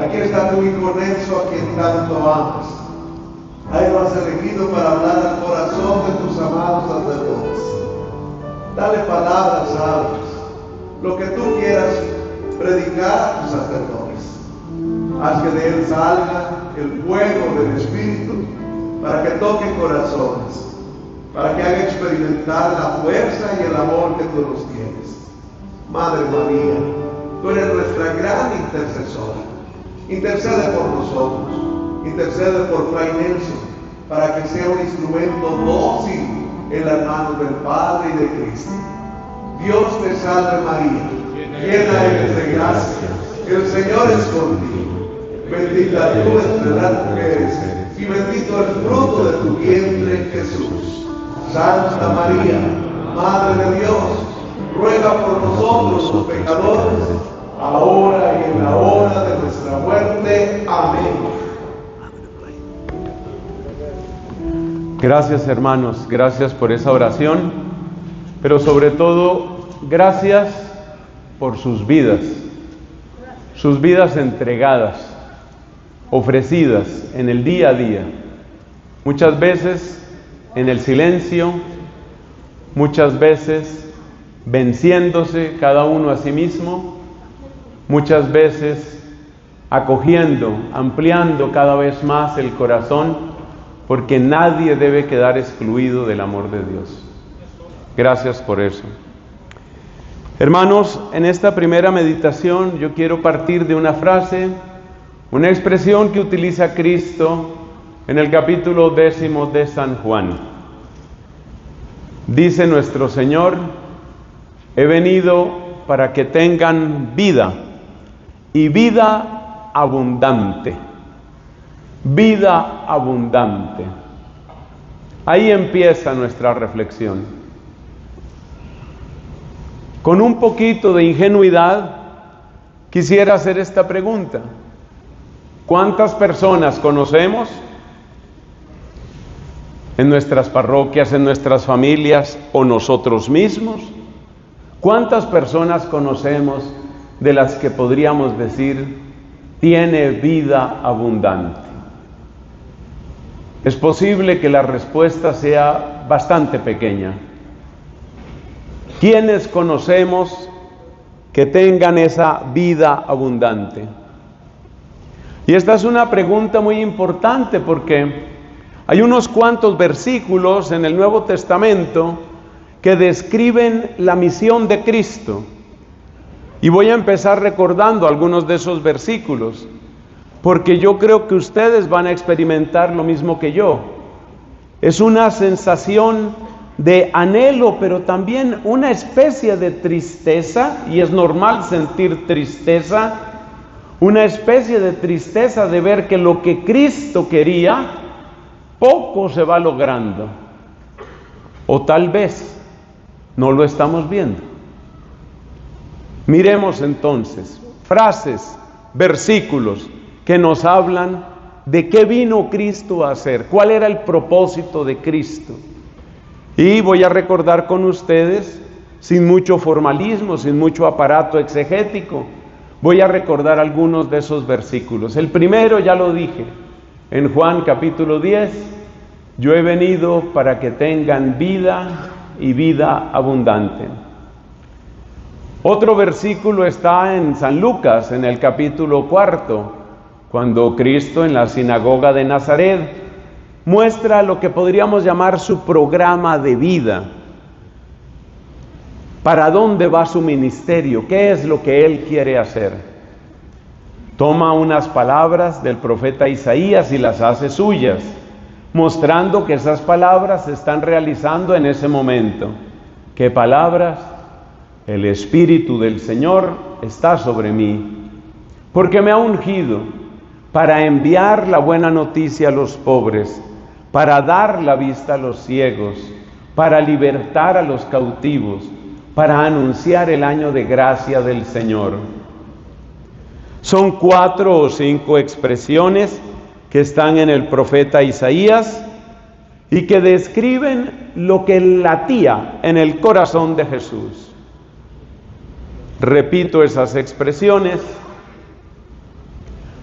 Aquí está tu hijo Renzo, a quien tanto amas. Ahí lo has elegido para hablar al corazón de tus amados sacerdotes. Dale palabras sabias, lo que tú quieras predicar a tus sacerdotes. Haz que de él salga el fuego del Espíritu para que toque corazones, para que haga experimentar la fuerza y el amor que tú nos tienes. Madre María, tú eres nuestra gran intercesora. Intercede por nosotros, intercede por Fray Nelson, para que sea un instrumento dócil en las manos del Padre y de Cristo. Dios te salve María, llena eres de gracia, el Señor es contigo. Bendita tú entre las mujeres, y bendito el fruto de tu vientre, Jesús. Santa María, Madre de Dios, ruega por nosotros los pecadores, ahora y en la hora de nuestra muerte. Amén. Gracias, hermanos, gracias por esa oración, pero sobre todo, gracias por sus vidas entregadas, ofrecidas en el día a día, muchas veces en el silencio, muchas veces venciéndose cada uno a sí mismo, muchas veces acogiendo, ampliando cada vez más el corazón, porque nadie debe quedar excluido del amor de Dios. Gracias por eso. Hermanos, en esta primera meditación yo quiero partir de una frase, una expresión que utiliza Cristo en el capítulo 10 de San Juan. Dice nuestro Señor: he venido para que tengan vida, y vida abundante. Vida abundante. Ahí empieza nuestra reflexión. Con un poquito de ingenuidad, quisiera hacer esta pregunta: ¿cuántas personas conocemos en nuestras parroquias, en nuestras familias o nosotros mismos? ¿Cuántas personas conocemos de las que podríamos decir tiene vida abundante? Es posible que la respuesta sea bastante pequeña. ¿Quiénes conocemos que tengan esa vida abundante? Y esta es una pregunta muy importante porque hay unos cuantos versículos en el Nuevo Testamento que describen la misión de Cristo. Y voy a empezar recordando algunos de esos versículos, porque yo creo que ustedes van a experimentar lo mismo que yo. Es una sensación de anhelo, pero también una especie de tristeza, y es normal sentir tristeza, una especie de tristeza de ver que lo que Cristo quería, poco se va logrando. O tal vez no lo estamos viendo. Miremos entonces frases, versículos que nos hablan de qué vino Cristo a hacer, cuál era el propósito de Cristo. Y voy a recordar con ustedes, sin mucho formalismo, sin mucho aparato exegético, voy a recordar algunos de esos versículos. El primero ya lo dije, en Juan capítulo 10, yo he venido para que tengan vida y vida abundante. Otro versículo está en San Lucas, en el capítulo 4, cuando Cristo en la sinagoga de Nazaret muestra lo que podríamos llamar su programa de vida. ¿Para dónde va su ministerio? ¿Qué es lo que Él quiere hacer? Toma unas palabras del profeta Isaías y las hace suyas, mostrando que esas palabras se están realizando en ese momento. ¿Qué palabras? El Espíritu del Señor está sobre mí, porque me ha ungido para enviar la buena noticia a los pobres, para dar la vista a los ciegos, para libertar a los cautivos, para anunciar el año de gracia del Señor. Son 4 o 5 expresiones que están en el profeta Isaías y que describen lo que latía en el corazón de Jesús. Repito esas expresiones: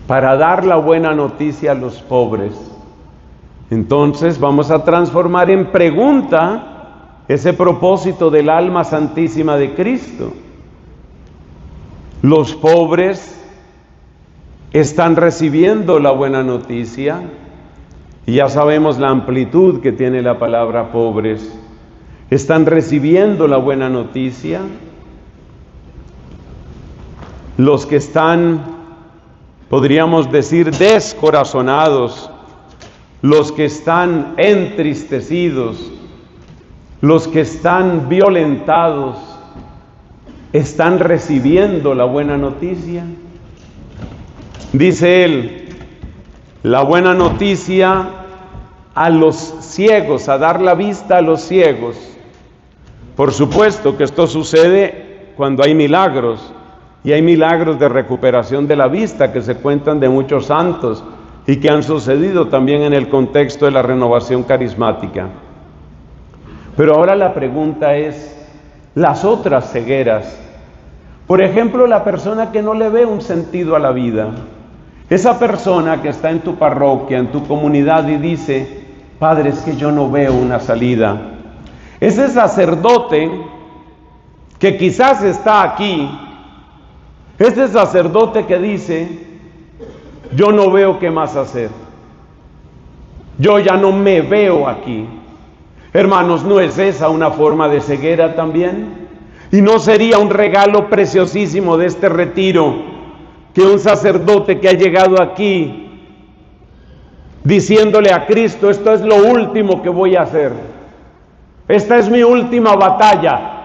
para dar la buena noticia a los pobres. Entonces vamos a transformar en pregunta ese propósito del alma santísima de Cristo. Los pobres están recibiendo la buena noticia, y ya sabemos la amplitud que tiene la palabra pobres. Están recibiendo la buena noticia. Los que están, podríamos decir, descorazonados, los que están entristecidos, los que están violentados, ¿están recibiendo la buena noticia? Dice él, la buena noticia a los ciegos, a dar la vista a los ciegos. Por supuesto que esto sucede cuando hay milagros, y hay milagros de recuperación de la vista que se cuentan de muchos santos y que han sucedido también en el contexto de la renovación carismática. Pero ahora la pregunta es, las otras cegueras, por ejemplo, la persona que no le ve un sentido a la vida, esa persona que está en tu parroquia, en tu comunidad y dice, Padre, es que yo no veo una salida. Ese sacerdote que quizás está aquí, ese sacerdote que dice, yo no veo qué más hacer, yo ya no me veo aquí. Hermanos, ¿no es esa una forma de ceguera también? ¿Y no sería un regalo preciosísimo de este retiro que un sacerdote que ha llegado aquí diciéndole a Cristo, esto es lo último que voy a hacer, esta es mi última batalla?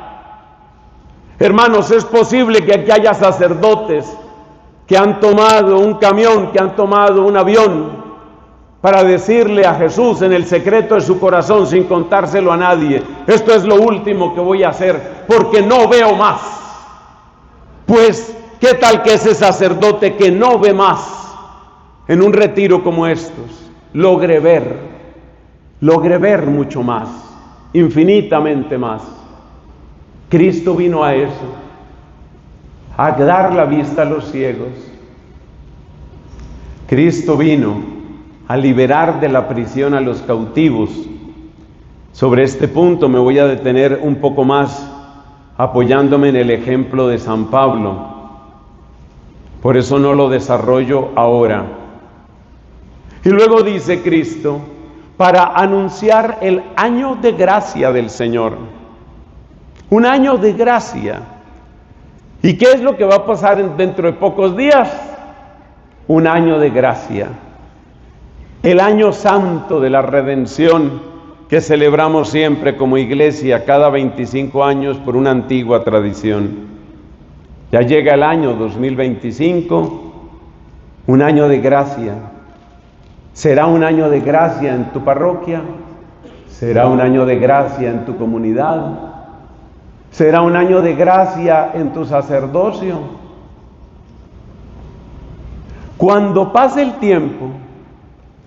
Hermanos, es posible que aquí haya sacerdotes que han tomado un camión, que han tomado un avión para decirle a Jesús en el secreto de su corazón, sin contárselo a nadie, esto es lo último que voy a hacer, porque no veo más. Pues, ¿qué tal que ese sacerdote que no ve más en un retiro como estos, logre ver mucho más, infinitamente más? Cristo vino a eso, a dar la vista a los ciegos. Cristo vino a liberar de la prisión a los cautivos. Sobre este punto me voy a detener un poco más, apoyándome en el ejemplo de San Pablo. Por eso no lo desarrollo ahora. Y luego dice Cristo, para anunciar el año de gracia del Señor. Un año de gracia. ¿Y qué es lo que va a pasar dentro de pocos días? Un año de gracia. El año santo de la redención que celebramos siempre como iglesia cada 25 años por una antigua tradición. Ya llega el año 2025, un año de gracia. ¿Será un año de gracia en tu parroquia? ¿Será un año de gracia en tu comunidad? ¿Será un año de gracia en tu sacerdocio? Cuando pase el tiempo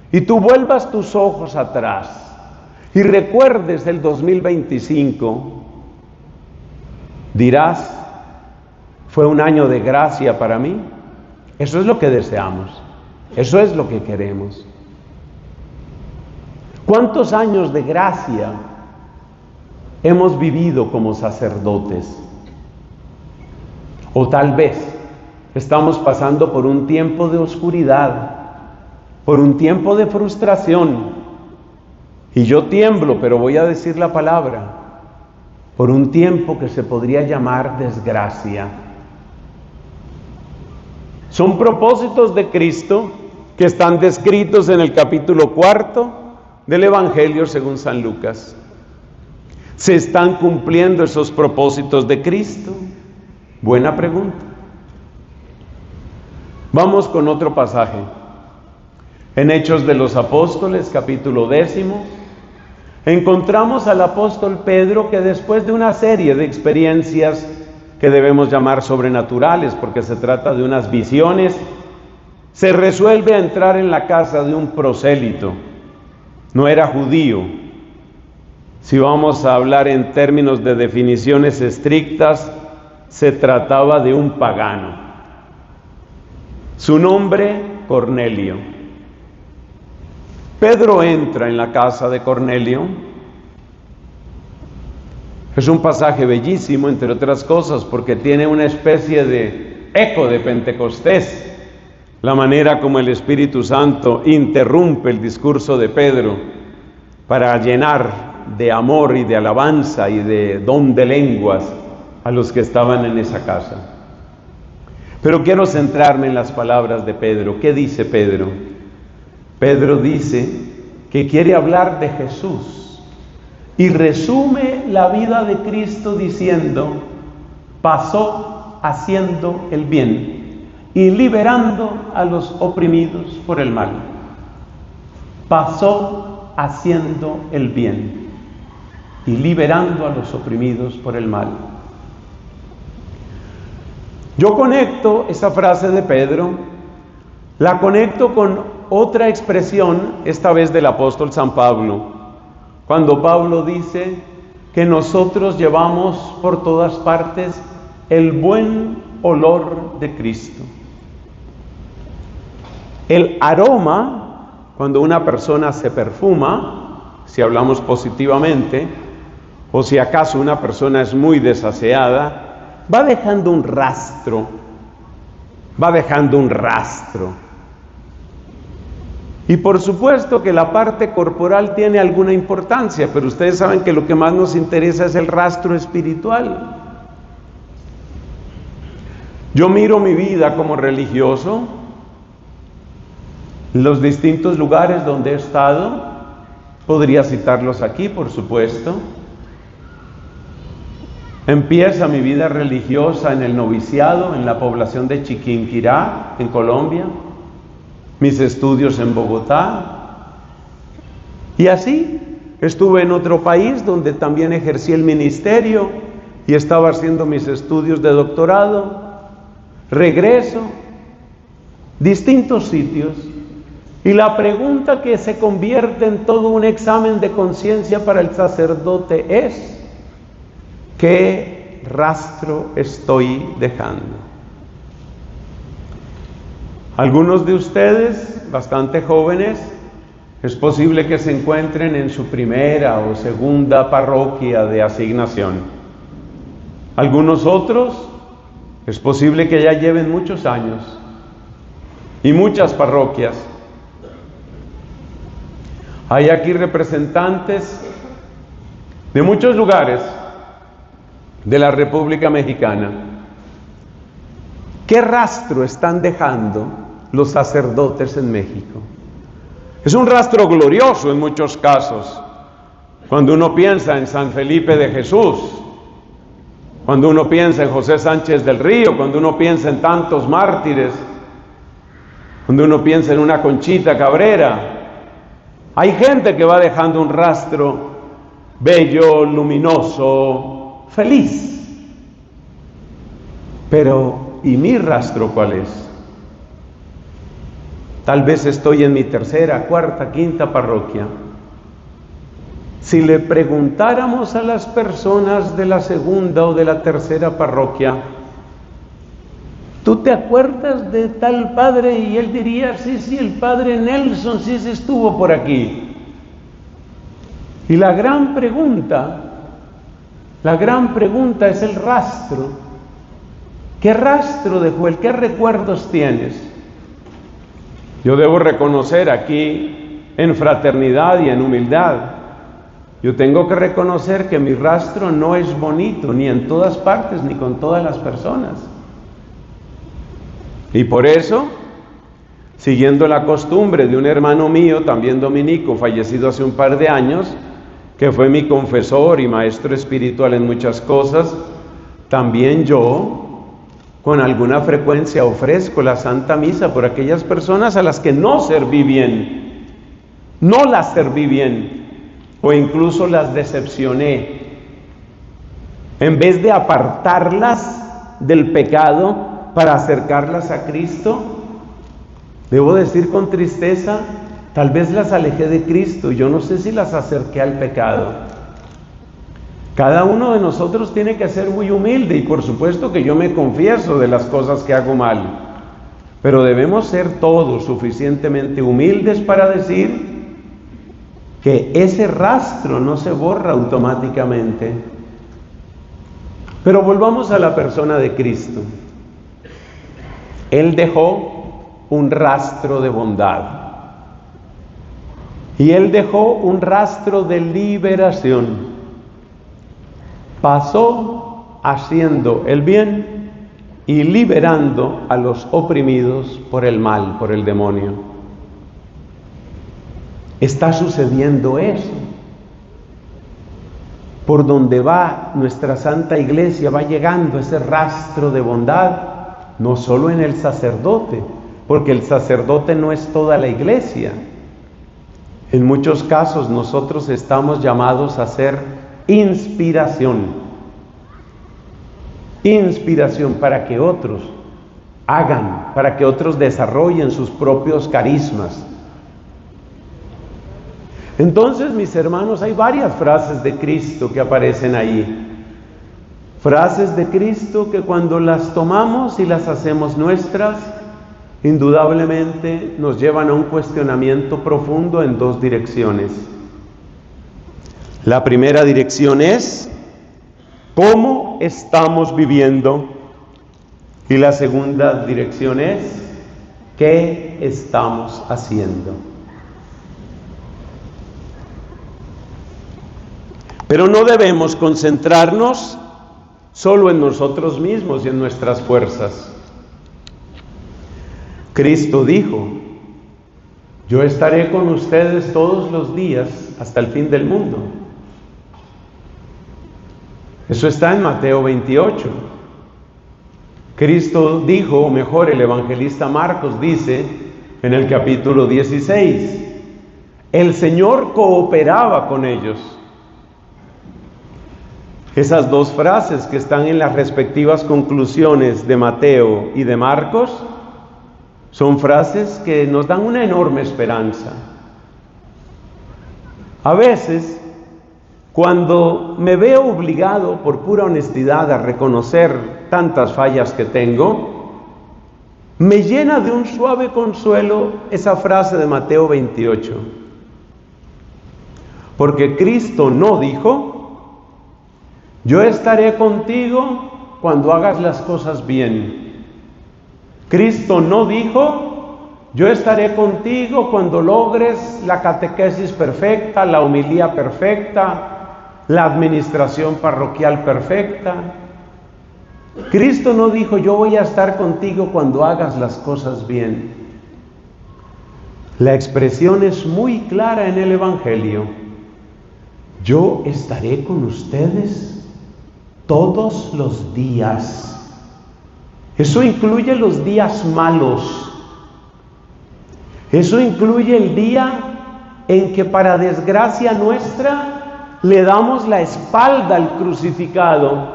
y tú vuelvas tus ojos atrás y recuerdes el 2025, dirás, fue un año de gracia para mí. Eso es lo que deseamos, eso es lo que queremos. ¿Cuántos años de gracia hemos vivido como sacerdotes? O tal vez estamos pasando por un tiempo de oscuridad, por un tiempo de frustración, y yo tiemblo, pero voy a decir la palabra, por un tiempo que se podría llamar desgracia. Son propósitos de Cristo que están descritos en el capítulo 4 del Evangelio según San Lucas. ¿Se están cumpliendo esos propósitos de Cristo? Buena pregunta. Vamos con otro pasaje. En Hechos de los Apóstoles, capítulo 10, encontramos al apóstol Pedro que después de una serie de experiencias que debemos llamar sobrenaturales, porque se trata de unas visiones, se resuelve a entrar en la casa de un prosélito. No era judío. Si vamos a hablar en términos de definiciones estrictas, se trataba de un pagano. Su nombre Cornelio. Pedro entra en la casa de Cornelio. Es un pasaje bellísimo, entre otras cosas, porque tiene una especie de eco de Pentecostés, la manera como el Espíritu Santo interrumpe el discurso de Pedro para llenar de amor y de alabanza y de don de lenguas a los que estaban en esa casa. Pero quiero centrarme en las palabras de Pedro. ¿Qué dice Pedro? Pedro dice que quiere hablar de Jesús y resume la vida de Cristo diciendo: pasó haciendo el bien y liberando a los oprimidos por el mal. Pasó haciendo el bien y liberando a los oprimidos por el mal. Yo conecto esa frase de Pedro, la conecto con otra expresión, esta vez del apóstol San Pablo, cuando Pablo dice que nosotros llevamos por todas partes el buen olor de Cristo. El aroma, cuando una persona se perfuma, si hablamos positivamente, o si acaso una persona es muy desaseada, va dejando un rastro, Y por supuesto que la parte corporal tiene alguna importancia, pero ustedes saben que lo que más nos interesa es el rastro espiritual. Yo miro mi vida como religioso, los distintos lugares donde he estado, podría citarlos aquí, por supuesto. Empieza mi vida religiosa en el noviciado, en la población de Chiquinquirá, en Colombia, mis estudios en Bogotá, y así estuve en otro país donde también ejercí el ministerio y estaba haciendo mis estudios de doctorado, regreso, distintos sitios, y la pregunta que se convierte en todo un examen de conciencia para el sacerdote es: ¿qué rastro estoy dejando? Algunos de ustedes, bastante jóvenes, es posible que se encuentren en su primera o segunda parroquia de asignación. Algunos otros, es posible que ya lleven muchos años y muchas parroquias. Hay aquí representantes de muchos lugares de la República Mexicana. ¿Qué rastro están dejando los sacerdotes en México? Es un rastro glorioso en muchos casos. Cuando uno piensa en San Felipe de Jesús, cuando uno piensa en José Sánchez del Río, cuando uno piensa en tantos mártires, cuando uno piensa en una Conchita Cabrera, hay gente que va dejando un rastro bello, luminoso, feliz. Pero, ¿y mi rastro cuál es? Tal vez estoy en mi tercera, cuarta, quinta parroquia. Si le preguntáramos a las personas de la segunda o de la tercera parroquia: ¿tú te acuerdas de tal padre? Y él diría: sí, el padre Nelson, sí se estuvo por aquí. Y la gran pregunta es el rastro. ¿Qué rastro dejó él? ¿Qué recuerdos tienes? Yo debo reconocer aquí, en fraternidad y en humildad, yo tengo que reconocer que mi rastro no es bonito, ni en todas partes, ni con todas las personas. Y por eso, siguiendo la costumbre de un hermano mío, también dominico, fallecido hace un par de años, que fue mi confesor y maestro espiritual en muchas cosas, también yo, con alguna frecuencia, ofrezco la Santa Misa por aquellas personas a las que no serví bien, no las serví bien, o incluso las decepcioné. En vez de apartarlas del pecado para acercarlas a Cristo, debo decir con tristeza, tal vez las alejé de Cristo, yo no sé si las acerqué al pecado. Cada uno de nosotros tiene que ser muy humilde, y por supuesto que yo me confieso de las cosas que hago mal, Pero debemos ser todos suficientemente humildes para decir que ese rastro no se borra automáticamente. Pero volvamos a la persona de Cristo. Él dejó un rastro de bondad. Y Él dejó un rastro de liberación. Pasó haciendo el bien y liberando a los oprimidos por el mal, por el demonio. Está sucediendo eso. Por donde va nuestra Santa Iglesia va llegando ese rastro de bondad, no solo en el sacerdote, porque el sacerdote no es toda la Iglesia. En muchos casos nosotros estamos llamados a ser inspiración para que otros hagan, para que otros desarrollen sus propios carismas. Entonces, mis hermanos, hay varias frases de Cristo que aparecen ahí. Frases de Cristo que cuando las tomamos y las hacemos nuestras, indudablemente nos llevan a un cuestionamiento profundo en dos direcciones. La primera dirección es ¿cómo estamos viviendo? Y la segunda dirección es ¿qué estamos haciendo? Pero no debemos concentrarnos solo en nosotros mismos y en nuestras fuerzas. Cristo dijo: yo estaré con ustedes todos los días hasta el fin del mundo. Eso está en Mateo 28. Cristo dijo, o mejor, el evangelista Marcos dice en el capítulo 16, el Señor cooperaba con ellos. Esas dos frases que están en las respectivas conclusiones de Mateo y de Marcos son frases que nos dan una enorme esperanza. A veces, cuando me veo obligado por pura honestidad a reconocer tantas fallas que tengo, me llena de un suave consuelo esa frase de Mateo 28. Porque Cristo no dijo: yo estaré contigo cuando hagas las cosas bien. Cristo no dijo: yo estaré contigo cuando logres la catequesis perfecta, la homilía perfecta, la administración parroquial perfecta. Cristo no dijo: yo voy a estar contigo cuando hagas las cosas bien. La expresión es muy clara en el Evangelio: yo estaré con ustedes todos los días. Eso incluye los días malos. Eso incluye el día en que, para desgracia nuestra, le damos la espalda al crucificado.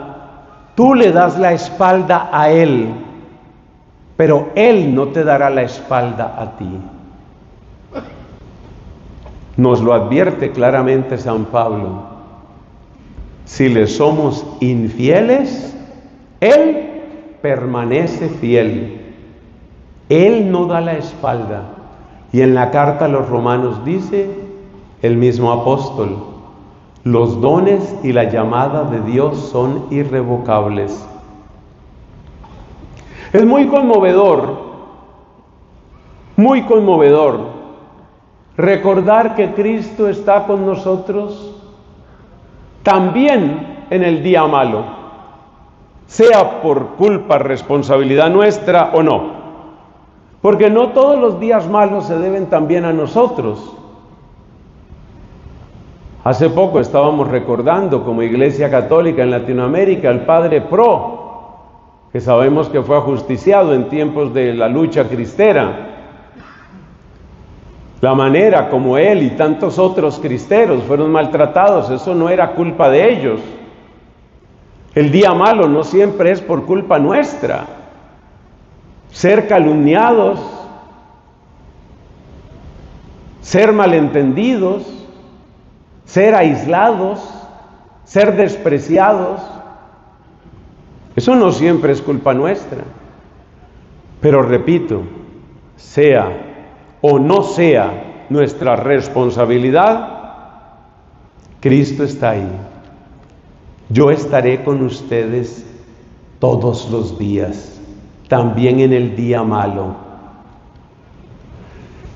Tú le das la espalda a Él, pero Él no te dará la espalda a ti. Nos lo advierte claramente San Pablo. Si le somos infieles, Él permanece fiel. Él no da la espalda. Y en la carta a los Romanos dice el mismo apóstol: los dones y la llamada de Dios son irrevocables. Es muy conmovedor recordar que Cristo está con nosotros también en el día malo, sea por culpa, responsabilidad nuestra o no, porque no todos los días malos se deben también a nosotros. Hace poco estábamos recordando como Iglesia Católica en Latinoamérica al Padre Pro, que sabemos que fue ajusticiado en tiempos de la lucha cristera. La manera como él y tantos otros cristeros fueron maltratados, eso no era culpa de ellos. El día malo no siempre es por culpa nuestra. Ser calumniados, ser malentendidos, ser aislados, ser despreciados, eso no siempre es culpa nuestra. Pero repito, sea o no sea nuestra responsabilidad, Cristo está ahí. Yo estaré con ustedes todos los días, también en el día malo.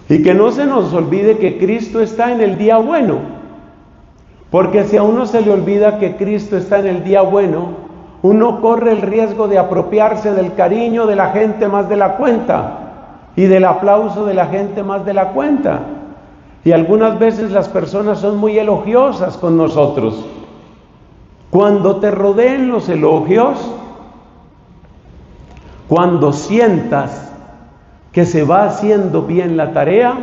Y que no se nos olvide que Cristo está en el día bueno, porque si a uno se le olvida que Cristo está en el día bueno, uno corre el riesgo de apropiarse del cariño de la gente más de la cuenta y del aplauso de la gente más de la cuenta. Y algunas veces las personas son muy elogiosas con nosotros. Cuando te rodeen los elogios, cuando sientas que se va haciendo bien la tarea,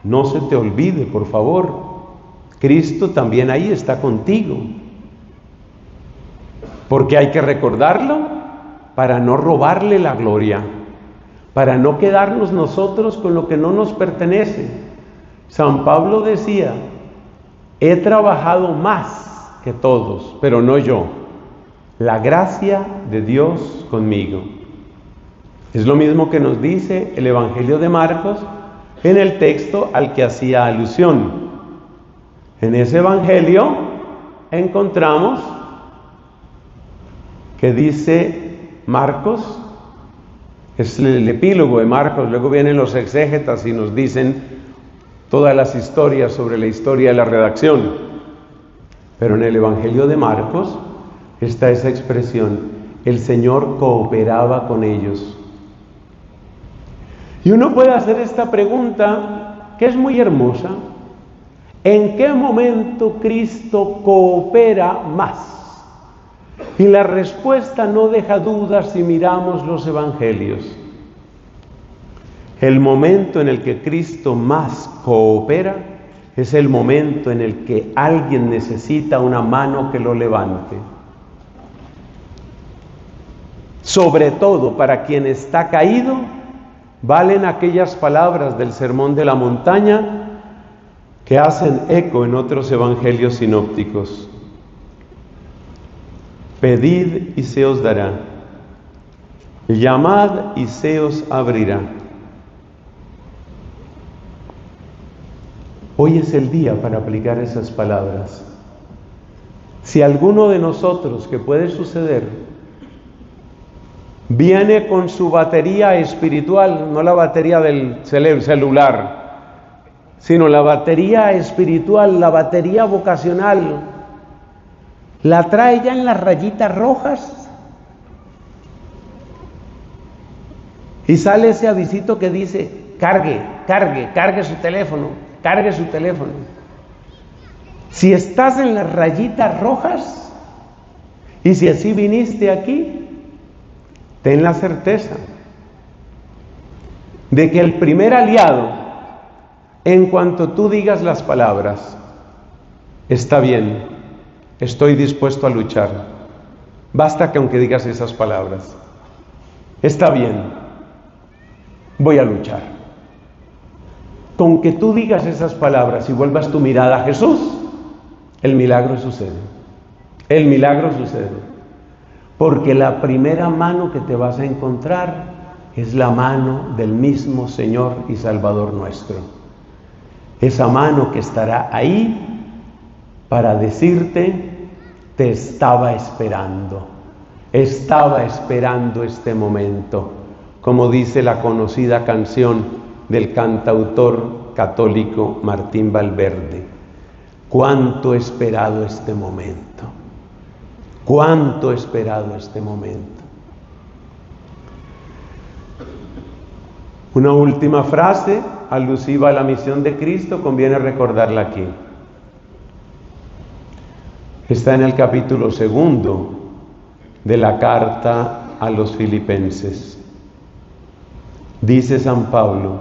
no se te olvide, por favor, Cristo también ahí está contigo. Porque hay que recordarlo para no robarle la gloria, para no quedarnos nosotros con lo que no nos pertenece. San Pablo decía, he trabajado más que todos, pero no yo, la gracia de Dios conmigo. Es lo mismo que nos dice el Evangelio de Marcos en el texto al que hacía alusión. En ese Evangelio encontramos que dice Marcos, es el epílogo de Marcos, luego vienen los exégetas y nos dicen todas las historias sobre la historia de la redacción. Pero en el Evangelio de Marcos está esa expresión, el Señor cooperaba con ellos. Y uno puede hacer esta pregunta, que es muy hermosa. ¿En qué momento Cristo coopera más? Y la respuesta no deja dudas si miramos los evangelios. El momento en el que Cristo más coopera es el momento en el que alguien necesita una mano que lo levante. Sobre todo para quien está caído, valen aquellas palabras del Sermón de la Montaña que hacen eco en otros evangelios sinópticos. Pedid y se os dará, llamad y se os abrirá. Hoy es el día para aplicar esas palabras. Si alguno de nosotros, que puede suceder, viene con su batería espiritual, no la batería del celular, sino la batería espiritual, la batería vocacional, la trae ya en las rayitas rojas y sale ese avisito que dice, cargue su teléfono, cargue su teléfono. Si estás en las rayitas rojas y si así viniste aquí, ten la certeza de que el primer aliado, en cuanto tú digas las palabras, está bien, estoy dispuesto a luchar. Basta que aunque digas esas palabras, está bien, voy a luchar. Con que tú digas esas palabras y vuelvas tu mirada a Jesús, el milagro sucede. El milagro sucede. Porque la primera mano que te vas a encontrar es la mano del mismo Señor y Salvador nuestro. Esa mano que estará ahí para decirte, te estaba esperando este momento, como dice la conocida canción del cantautor católico Martín Valverde. Cuánto he esperado este momento, cuánto he esperado este momento. Una última frase alusiva a la misión de Cristo, conviene recordarla aquí. Está en el capítulo 2 de la carta a los Filipenses. Dice San Pablo,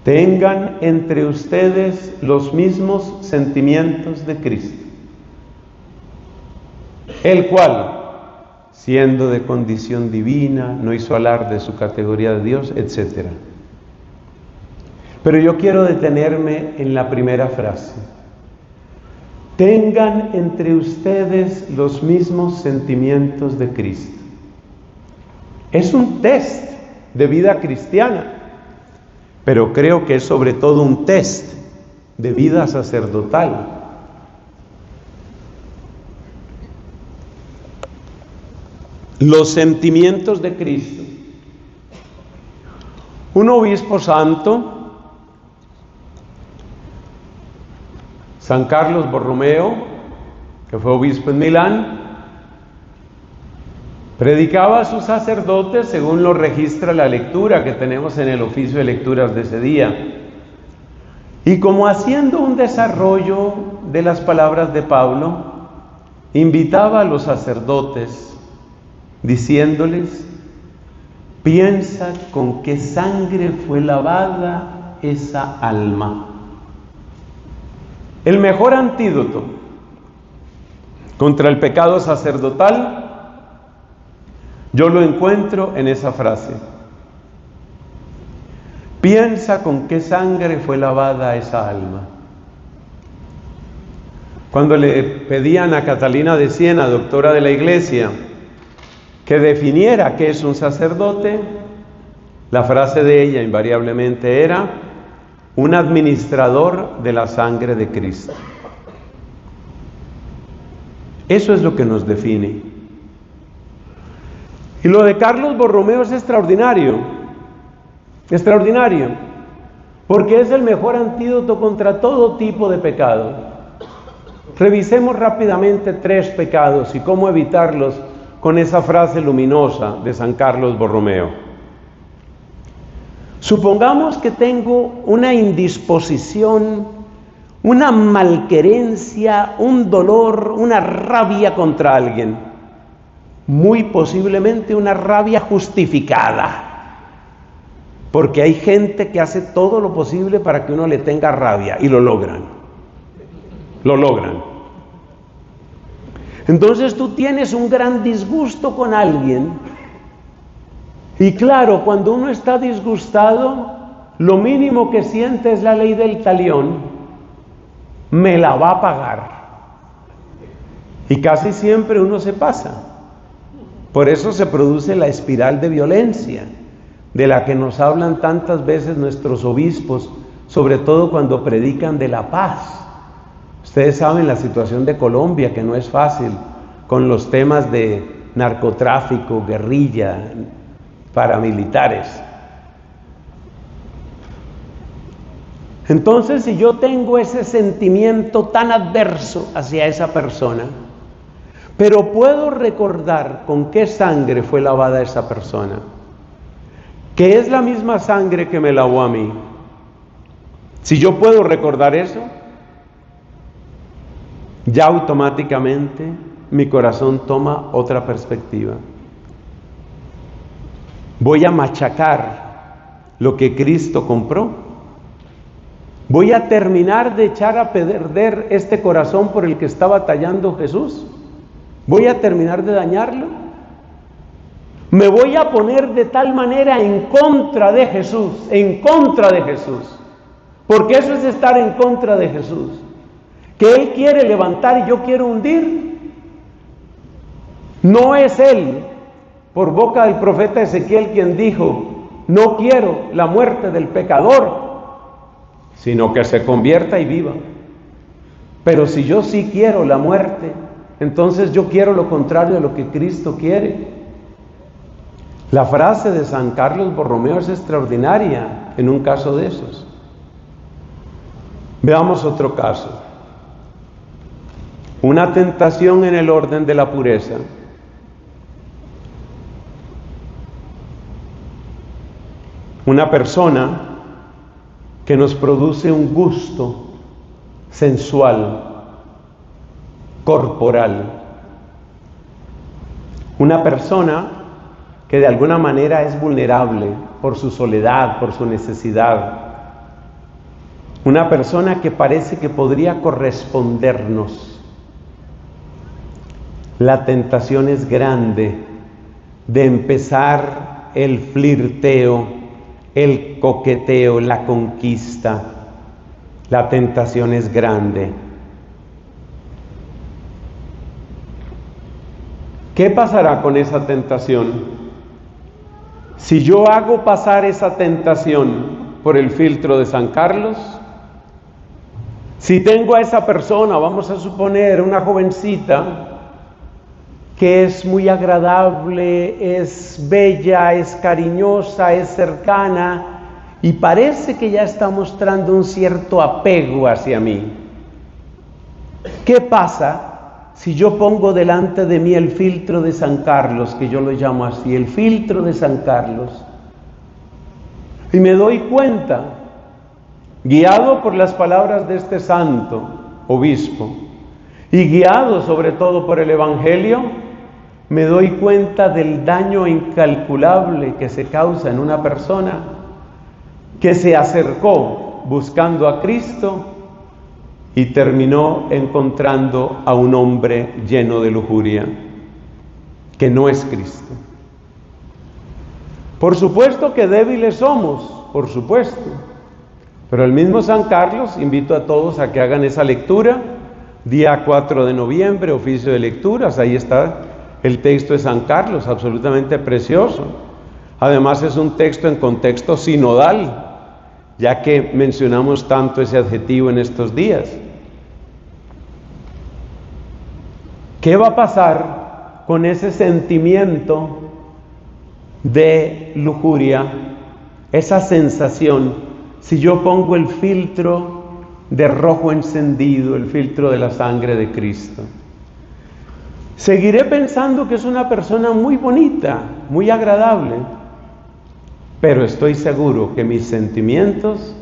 tengan entre ustedes los mismos sentimientos de Cristo, el cual, siendo de condición divina, no hizo alarde de su categoría de Dios, etc. Pero yo quiero detenerme en la primera frase. Tengan entre ustedes los mismos sentimientos de Cristo. Es un test de vida cristiana, pero creo que es sobre todo un test de vida sacerdotal. Los sentimientos de Cristo. Un obispo santo, San Carlos Borromeo, que fue obispo en Milán, predicaba a sus sacerdotes según lo registra la lectura que tenemos en el oficio de lecturas de ese día. Y como haciendo un desarrollo de las palabras de Pablo, invitaba a los sacerdotes diciéndoles: piensa con qué sangre fue lavada esa alma. El mejor antídoto contra el pecado sacerdotal yo lo encuentro en esa frase. Piensa con qué sangre fue lavada esa alma. Cuando le pedían a Catalina de Siena, doctora de la Iglesia, que definiera qué es un sacerdote, la frase de ella invariablemente era: un administrador de la sangre de Cristo. Eso es lo que nos define. Y lo de Carlos Borromeo es extraordinario, porque es el mejor antídoto contra todo tipo de pecado. Revisemos rápidamente 3 pecados y cómo evitarlos con esa frase luminosa de San Carlos Borromeo. Supongamos que tengo una indisposición, una malquerencia, un dolor, una rabia contra alguien. Muy posiblemente una rabia justificada, porque hay gente que hace todo lo posible para que uno le tenga rabia y lo logran. Entonces tú tienes un gran disgusto con alguien, y claro, cuando uno está disgustado, lo mínimo que siente es la ley del talión: me la va a pagar. Y casi siempre uno se pasa. Por eso se produce la espiral de violencia, de la que nos hablan tantas veces nuestros obispos, sobre todo cuando predican de la paz. Ustedes saben la situación de Colombia, que no es fácil, con los temas de narcotráfico, guerrilla, paramilitares. Entonces, si yo tengo ese sentimiento tan adverso hacia esa persona, pero puedo recordar con qué sangre fue lavada esa persona, que es la misma sangre que me lavó a mí. Si yo puedo recordar eso, ya automáticamente mi corazón toma otra perspectiva. Voy a machacar lo que Cristo compró. Voy a terminar de echar a perder este corazón por el que está batallando Jesús. ¿Voy a terminar de dañarlo? Me voy a poner de tal manera en contra de Jesús, porque eso es estar en contra de Jesús, que Él quiere levantar y yo quiero hundir. No es Él, por boca del profeta Ezequiel, quien dijo: no quiero la muerte del pecador, sino que se convierta y viva. Pero si yo sí quiero la muerte, entonces yo quiero lo contrario de lo que Cristo quiere. La frase de San Carlos Borromeo es extraordinaria en un caso de esos. Veamos otro caso. Una tentación en el orden de la pureza. Una persona que nos produce un gusto sensual, corporal. Una persona que de alguna manera es vulnerable por su soledad, por su necesidad. Una persona que parece que podría correspondernos. La tentación es grande de empezar el flirteo, el coqueteo, la conquista. La tentación es grande. ¿Qué pasará con esa tentación? Si yo hago pasar esa tentación por el filtro de San Carlos, si tengo a esa persona, vamos a suponer una jovencita, que es muy agradable, es bella, es cariñosa, es cercana, y parece que ya está mostrando un cierto apego hacia mí. ¿Qué pasa si yo pongo delante de mí el filtro de San Carlos, que yo lo llamo así, el filtro de San Carlos, y me doy cuenta, guiado por las palabras de este santo obispo, y guiado sobre todo por el Evangelio, me doy cuenta del daño incalculable que se causa en una persona que se acercó buscando a Cristo y terminó encontrando a un hombre lleno de lujuria, que no es Cristo. Por supuesto que débiles somos, por supuesto, pero el mismo San Carlos, invito a todos a que hagan esa lectura, día 4 de noviembre, oficio de lecturas, ahí está el texto de San Carlos, absolutamente precioso. Además es un texto en contexto sinodal, ya que mencionamos tanto ese adjetivo en estos días. ¿Qué va a pasar con ese sentimiento de lujuria, esa sensación, si yo pongo el filtro de rojo encendido, el filtro de la sangre de Cristo? Seguiré pensando que es una persona muy bonita, muy agradable, pero estoy seguro que mis sentimientos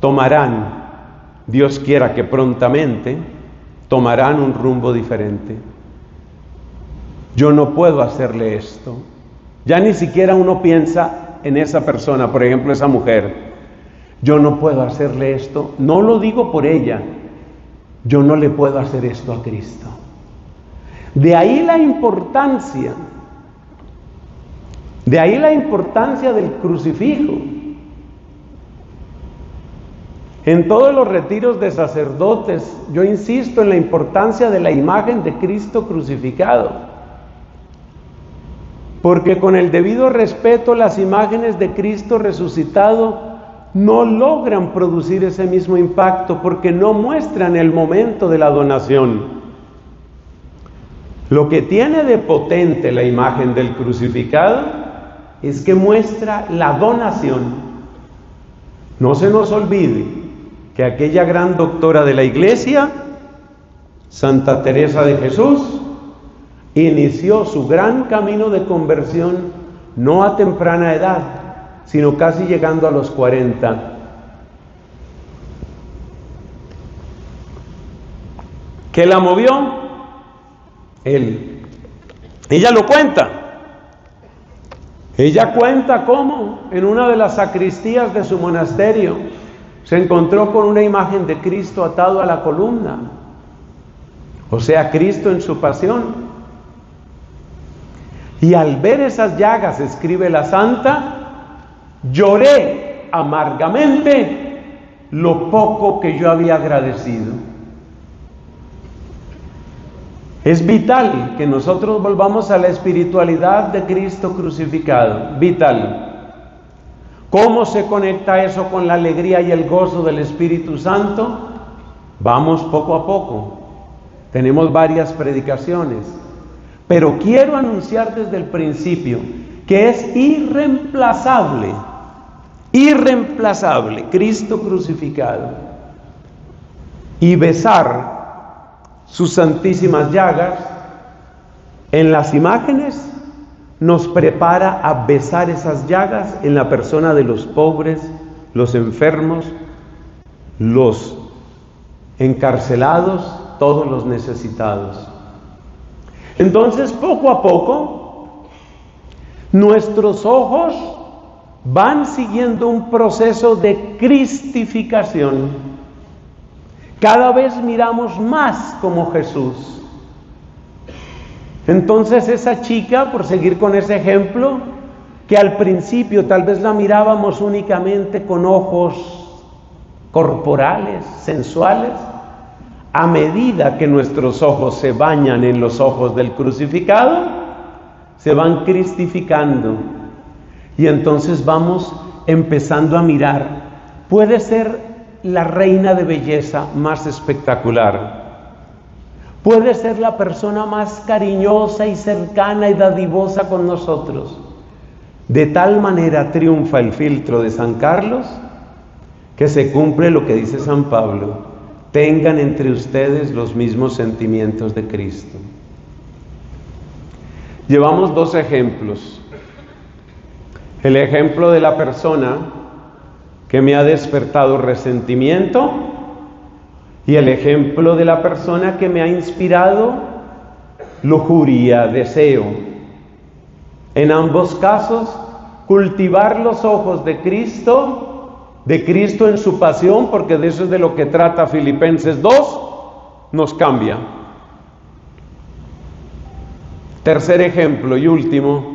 tomarán, Dios quiera que prontamente, tomarán un rumbo diferente. Yo no puedo hacerle esto. Ya ni siquiera uno piensa en esa persona, por ejemplo, esa mujer. Yo no puedo hacerle esto. No lo digo por ella. Yo no le puedo hacer esto a Cristo. De ahí la importancia del crucifijo. En todos los retiros de sacerdotes, yo insisto en la importancia de la imagen de Cristo crucificado. Porque con el debido respeto, las imágenes de Cristo resucitado no logran producir ese mismo impacto, porque no muestran el momento de la donación. Lo que tiene de potente la imagen del crucificado es que muestra la donación. No se nos olvide que aquella gran doctora de la Iglesia, Santa Teresa de Jesús, inició su gran camino de conversión no a temprana edad, sino casi llegando a los 40. ¿Qué la movió? Ella lo cuenta. Ella cuenta cómo en una de las sacristías de su monasterio se encontró con una imagen de Cristo atado a la columna, o sea, Cristo en su pasión. Y al ver esas llagas, escribe la santa, lloré amargamente lo poco que yo había agradecido. Es vital que nosotros volvamos a la espiritualidad de Cristo crucificado, vital. ¿Cómo se conecta eso con la alegría y el gozo del Espíritu Santo? Vamos poco a poco. Tenemos varias predicaciones, pero quiero anunciar desde el principio que es irreemplazable Cristo crucificado, y besar sus santísimas llagas en las imágenes nos prepara a besar esas llagas en la persona de los pobres, los enfermos, los encarcelados, todos los necesitados. Entonces, poco a poco, nuestros ojos van siguiendo un proceso de cristificación. Cada vez miramos más como Jesús. Entonces esa chica, por seguir con ese ejemplo, que al principio tal vez la mirábamos únicamente con ojos corporales, sensuales, a medida que nuestros ojos se bañan en los ojos del crucificado, se van cristificando. Y entonces vamos empezando a mirar. Puede ser la reina de belleza más espectacular. Puede ser la persona más cariñosa y cercana y dadivosa con nosotros. De tal manera triunfa el filtro de San Carlos que se cumple lo que dice San Pablo: tengan entre ustedes los mismos sentimientos de Cristo. Llevamos dos ejemplos. El ejemplo de la persona que me ha despertado resentimiento y el ejemplo de la persona que me ha inspirado lujuria, deseo. En ambos casos, cultivar los ojos de Cristo en su pasión, porque de eso es de lo que trata Filipenses 2, nos cambia. Tercer ejemplo y último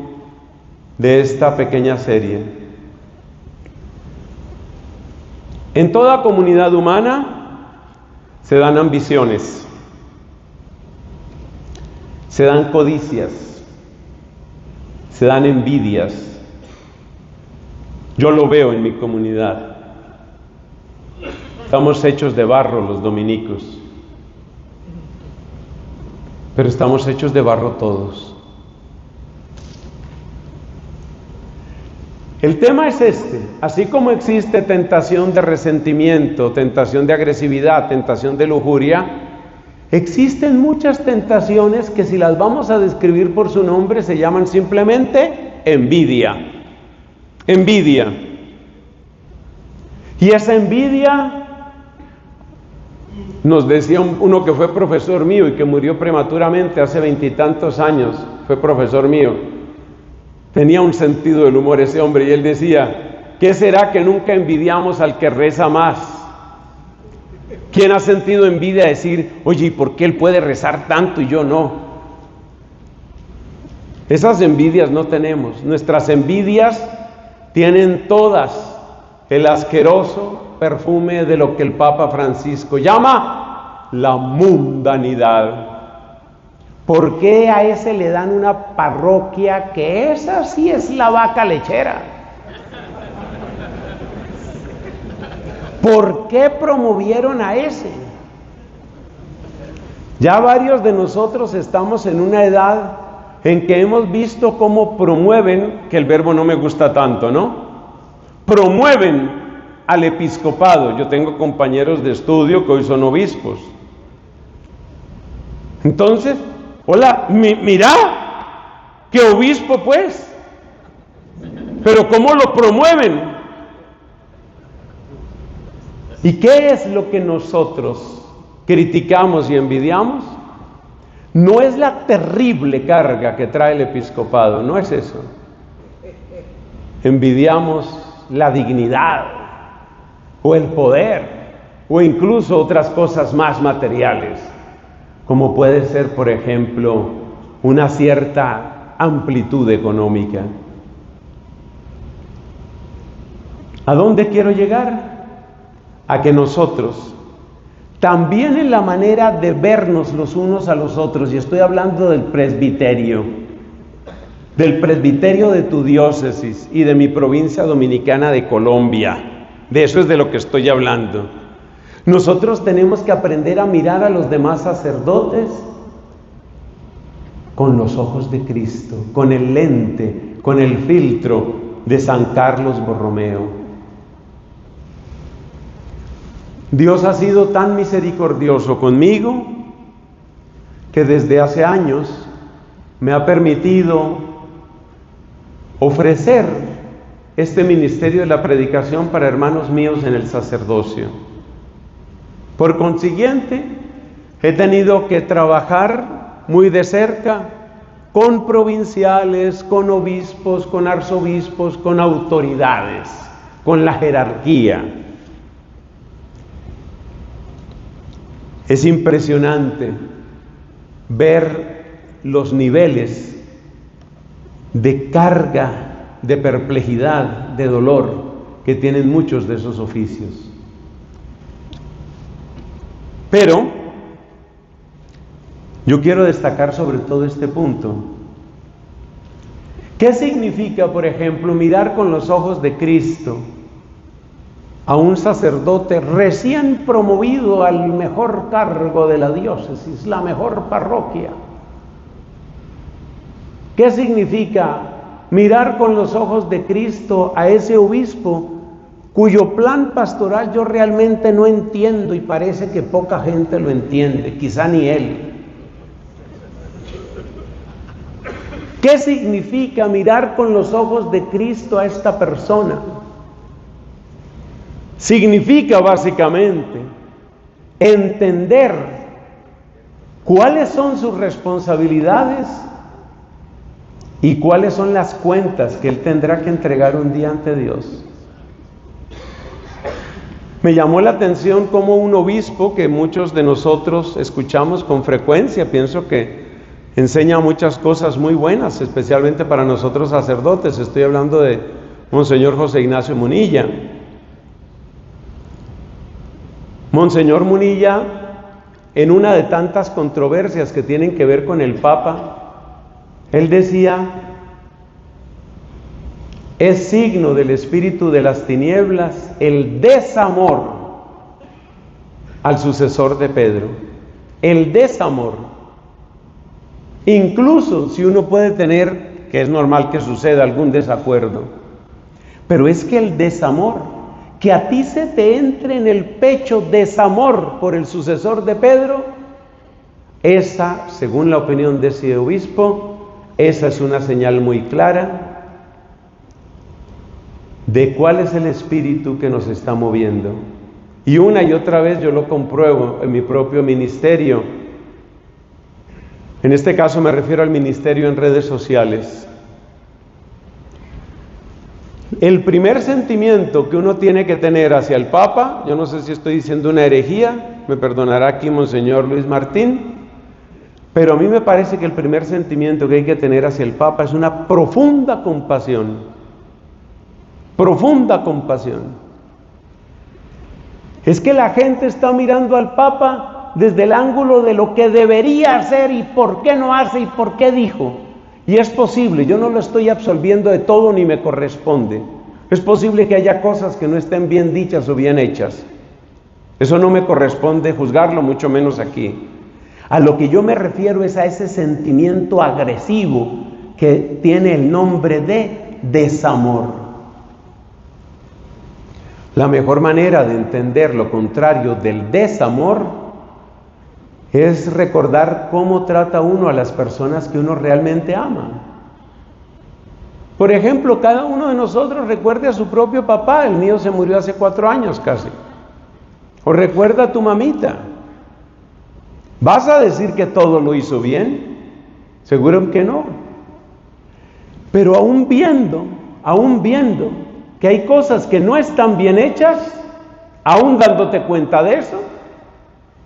de esta pequeña serie. En toda comunidad humana se dan ambiciones, se dan codicias, se dan envidias. Yo lo veo en mi comunidad. Estamos hechos de barro los dominicos, pero estamos hechos de barro todos. El tema es este: así como existe tentación de resentimiento, tentación de agresividad, tentación de lujuria, existen muchas tentaciones que, si las vamos a describir por su nombre, se llaman simplemente envidia. Envidia. Y esa envidia, nos decía uno que fue profesor mío y que murió prematuramente hace 20 y tantos años, fue profesor mío. Tenía un sentido del humor ese hombre, y él decía: ¿qué será que nunca envidiamos al que reza más? ¿Quién ha sentido envidia de decir: oye, ¿y por qué él puede rezar tanto y yo no? Esas envidias no tenemos. Nuestras envidias tienen todas el asqueroso perfume de lo que el Papa Francisco llama la mundanidad. ¿Por qué a ese le dan una parroquia que esa sí es la vaca lechera? ¿Por qué promovieron a ese? Ya varios de nosotros estamos en una edad en que hemos visto cómo promueven, que el verbo no me gusta tanto, ¿no? Promueven al episcopado. Yo tengo compañeros de estudio que hoy son obispos. Entonces, hola, mira, qué obispo pues, pero ¿cómo lo promueven? ¿Y qué es lo que nosotros criticamos y envidiamos? No es la terrible carga que trae el episcopado, no es eso. Envidiamos la dignidad, o el poder, o incluso otras cosas más materiales, como puede ser, por ejemplo, una cierta amplitud económica. ¿A dónde quiero llegar? A que nosotros, también en la manera de vernos los unos a los otros, y estoy hablando del presbiterio de tu diócesis y de mi provincia dominicana de Colombia, de eso es de lo que estoy hablando. Nosotros tenemos que aprender a mirar a los demás sacerdotes con los ojos de Cristo, con el lente, con el filtro de San Carlos Borromeo. Dios ha sido tan misericordioso conmigo que desde hace años me ha permitido ofrecer este ministerio de la predicación para hermanos míos en el sacerdocio. Por consiguiente, he tenido que trabajar muy de cerca con provinciales, con obispos, con arzobispos, con autoridades, con la jerarquía. Es impresionante ver los niveles de carga, de perplejidad, de dolor que tienen muchos de esos oficios. Pero yo quiero destacar sobre todo este punto. ¿Qué significa, por ejemplo, mirar con los ojos de Cristo a un sacerdote recién promovido al mejor cargo de la diócesis, la mejor parroquia? ¿Qué significa mirar con los ojos de Cristo a ese obispo cuyo plan pastoral yo realmente no entiendo y parece que poca gente lo entiende, quizá ni él? ¿Qué significa mirar con los ojos de Cristo a esta persona? Significa básicamente entender cuáles son sus responsabilidades y cuáles son las cuentas que él tendrá que entregar un día ante Dios. Me llamó la atención cómo un obispo que muchos de nosotros escuchamos con frecuencia, pienso que enseña muchas cosas muy buenas, especialmente para nosotros sacerdotes. Estoy hablando de Monseñor José Ignacio Munilla. Monseñor Munilla, en una de tantas controversias que tienen que ver con el Papa, él decía: es signo del espíritu de las tinieblas el desamor al sucesor de Pedro. El desamor. Incluso si uno puede tener, que es normal que suceda, algún desacuerdo, pero es que el desamor, que a ti se te entre en el pecho desamor por el sucesor de Pedro, esa, según la opinión de ese obispo, esa es una señal muy clara de cuál es el espíritu que nos está moviendo. Y una y otra vez yo lo compruebo en mi propio ministerio. En este caso me refiero al ministerio en redes sociales. El primer sentimiento que uno tiene que tener hacia el Papa, yo no sé si estoy diciendo una herejía, me perdonará aquí Monseñor Luis Martín, pero a mí me parece que el primer sentimiento que hay que tener hacia el Papa es una profunda compasión. Profunda compasión. Es que la gente está mirando al Papa desde el ángulo de lo que debería hacer y por qué no hace y por qué dijo. Y es posible, yo no lo estoy absolviendo de todo ni me corresponde. Es posible que haya cosas que no estén bien dichas o bien hechas. Eso no me corresponde juzgarlo, mucho menos aquí. A lo que yo me refiero es a ese sentimiento agresivo que tiene el nombre de desamor. La mejor manera de entender lo contrario del desamor es recordar cómo trata uno a las personas que uno realmente ama. Por ejemplo, cada uno de nosotros recuerde a su propio papá. El mío se murió hace 4 años casi. O recuerda a tu mamita. ¿Vas a decir que todo lo hizo bien? Seguro que no. Pero aún viendo que hay cosas que no están bien hechas, aún dándote cuenta de eso,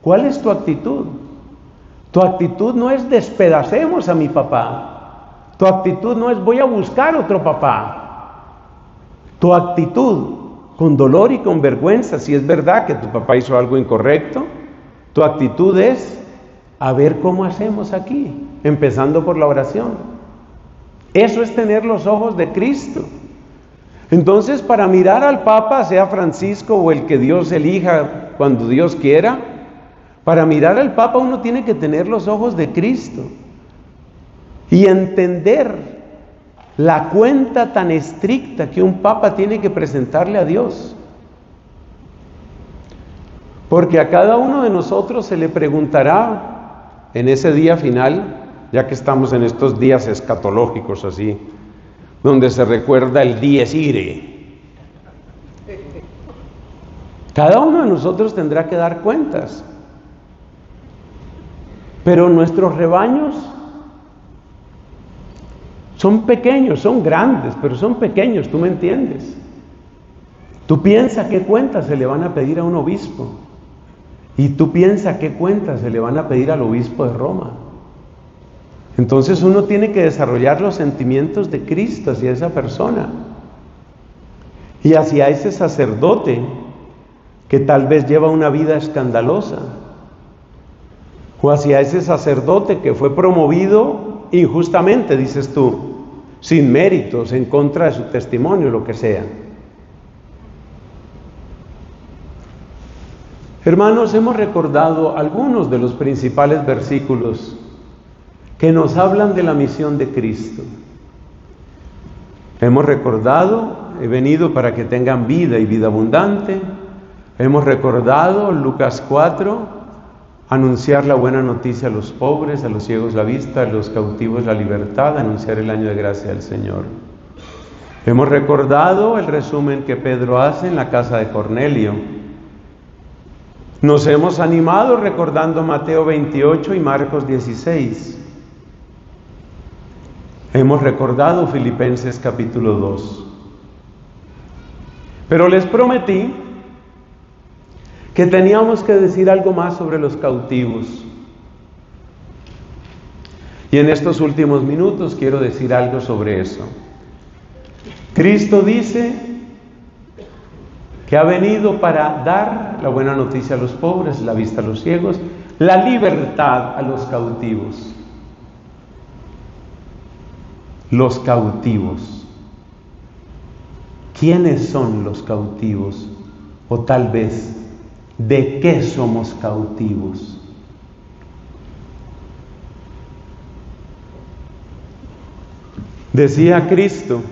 ¿cuál es tu actitud? Tu actitud no es despedacemos a mi papá. Tu actitud no es voy a buscar otro papá. Tu actitud, con dolor y con vergüenza, si es verdad que tu papá hizo algo incorrecto, tu actitud es a ver cómo hacemos aquí, empezando por la oración. Eso es tener los ojos de Cristo. Entonces, para mirar al Papa, sea Francisco o el que Dios elija cuando Dios quiera, para mirar al Papa uno tiene que tener los ojos de Cristo y entender la cuenta tan estricta que un Papa tiene que presentarle a Dios. Porque a cada uno de nosotros se le preguntará en ese día final, ya que estamos en estos días escatológicos así, donde se recuerda el dies irae. Cada uno de nosotros tendrá que dar cuentas. Pero nuestros rebaños son pequeños, son grandes, pero son pequeños, ¿tú me entiendes? Tú piensas qué cuentas se le van a pedir a un obispo. Y tú piensas qué cuentas se le van a pedir al obispo de Roma. Entonces uno tiene que desarrollar los sentimientos de Cristo hacia esa persona y hacia ese sacerdote que tal vez lleva una vida escandalosa, o hacia ese sacerdote que fue promovido injustamente, dices tú. sin méritos, en contra de su testimonio, lo que sea. Hermanos, hemos recordado algunos de los principales versículos que nos hablan de la misión de Cristo. Hemos recordado, he venido para que tengan vida y vida abundante. Hemos recordado Lucas 4, anunciar la buena noticia a los pobres, a los ciegos la vista, a los cautivos la libertad, anunciar el año de gracia del Señor. Hemos recordado el resumen que Pedro hace en la casa de Cornelio. Nos hemos animado recordando Mateo 28 y Marcos 16. Hemos recordado Filipenses capítulo 2. Pero les prometí que teníamos que decir algo más sobre los cautivos. Y en estos últimos minutos quiero decir algo sobre eso. Cristo dice que ha venido para dar la buena noticia a los pobres, la vista a los ciegos, la libertad a los cautivos. Los cautivos. ¿Quiénes son los cautivos? O tal vez, ¿de qué somos cautivos? Decía Cristo,